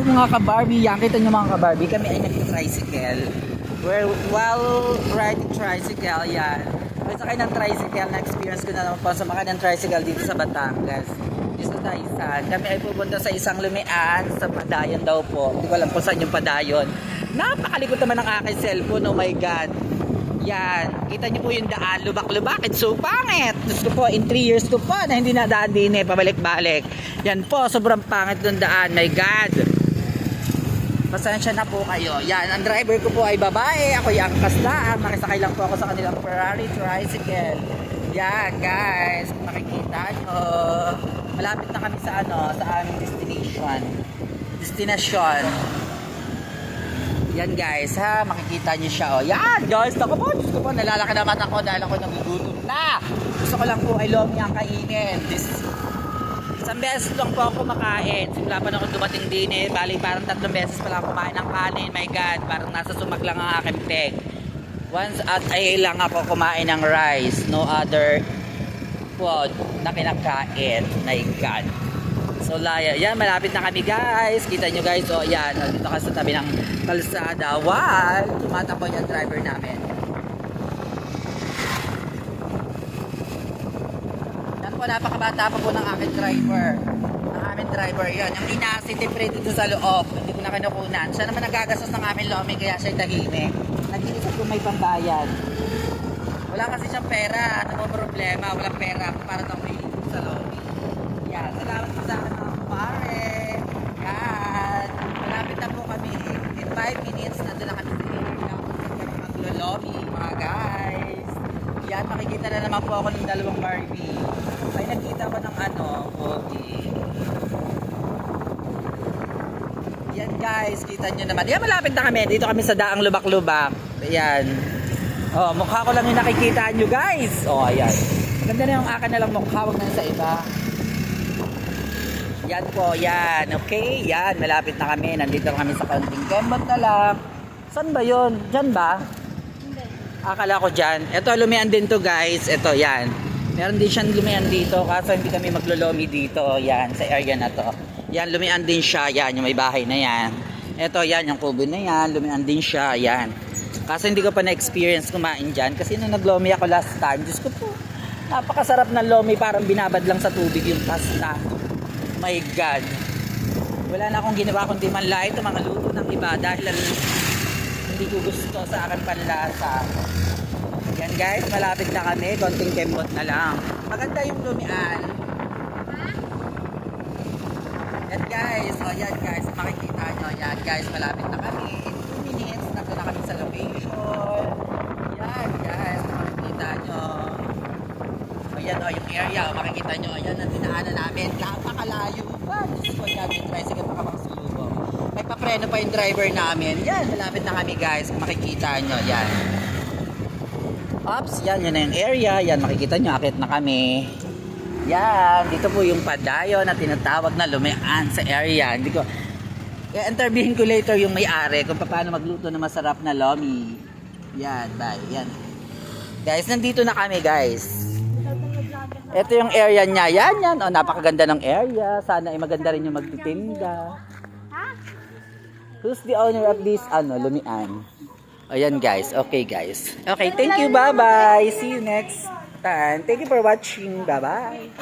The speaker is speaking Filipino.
mga ka-Barbie, yan kita nyo mga ka-Barbie, kami ay nag-tricycle. While riding tricycle, yan. Ay sakay ng tricycle, na-experience ko na naman po sa mga ng tricycle dito sa Batangas. Dito sa Taisan. Kami ay pupunta sa isang lumian, sa Padayon daw po. Hindi ko alam kung saan yung Padayon. Napakalikot naman ng aking cellphone, oh my God. Yan, kita niyo po yung daan, lubak-lubak, it's so pangit. Diyos ko po, in 3 years ko po na hindi na daan din eh, pabalik-balik. Yan po, sobrang pangit ng daan, my God. Pasensya na po kayo. Yan, ang driver ko po ay babae, ako yung angkas na. Makisakay lang po ako sa kanilang Ferrari tricycle. Yan, guys, kung makikita nyo, malapit na kami sa sa aming destination. Yan guys ha, makikita niyo siya oh. Yan guys, ako po, Diyos ko po, nalalaki naman ako dahil ako nagugutom na. Gusto ko lang po ay lomi ang kainin. Isang beses lang po ako kumakain. Simula pa na ako dumating din eh. Bali parang 3 beses pa lang kumain ng kanin. My God, parang nasa sumag lang ang aking peg. Once at ay lang ako kumain ng rice. No other food na kinakain. My God. So laya, yan malapit na kami guys. Kita nyo guys, oh yan, dito ka sa tabi ng kalsada. Wow, tumatakbo yung driver namin. Yan po, napakabata pa po ng aking driver. Ang aming driver, yan. Yung ina-sitipre dito sa loob, hindi ko na kinukunan. Siya naman nagagastos ng aming lomi, kaya siya'y tahimik. Nag-iisip kung may pambayad. Wala kasi siyang pera, ano mo problema, walang pera para daw may sa lomi. Yan, salamat po sa akin mga kumare. Yan, malapit na po kami. In 5 minutes, nandun na kami sa area. Maglolomi, mga guys. Yan, makikita na naman po ako ng 2 Barbie. Ay, nakita ko ng Pogi. Yan guys, kita nyo naman. Yan, malapit na kami. Dito kami sa daang lubak-lubak. Ayan. Oh, mukha ko lang yung nakikita nyo guys. Oh, ayan. Maganda na yung akin na lang mukha, wag na sa iba. Yan po, yan. Okay, yan. Malapit na kami. Nandito na kami sa Kaunting Kembot na lang. Saan ba yun? Diyan ba? Hindi. Akala ko dyan. Ito, lumian din to guys. Ito, yan. Meron din siyang lumian dito. Kaso hindi kami maglulomi dito. Yan, sa area na to. Yan, lumian din siya. Yan, yung may bahay na yan. Ito, yan, yung kubo na yan. Lumian din siya. Yan. Kaso hindi ko pa na-experience kumain dyan. Kasi nung naglomi ako last time, Diyos ko po, napakasarap ng lomi. Parang binabad lang sa tubig yung pasta. My God. Wala na akong ginawa kundi manlait ang mga luto ng iba dahil hindi ko gusto sa akin panlasa. Yan guys, malapit na kami. Konting kembot na lang. Maganda yung lumian. Yan guys. O yan guys. Makikita nyo. Yan guys. Malapit na kami. In 2 minutes. Nandun na kami sa location. Yan guys. Makikita nyo. Ayan o, yung area, o, makikita nyo, ayan ang dinaanan namin, napakalayo pa. Diyos ko, yan, yung tricycle makapagsulubong. May papreno pa yung driver namin. Yan, malapit na kami guys, kung makikita nyo, yan. Ops, yan, yun na yung area, yan, makikita nyo, akit na kami. Yan, dito po yung Padayon na tinatawag na lumian sa area. Hindi ko, i-interviewin ko later yung may-ari kung paano magluto na masarap na lomi. Yan, bye, yan. Guys, nandito na kami guys. Ito yung area niya. Yan, yan. O, napakaganda ng area. Sana ay maganda rin yung magtitinda. Who's the owner of this, lumian? O, yan guys. Okay guys. Okay, thank you. Bye-bye. See you next time. Thank you for watching. Bye-bye.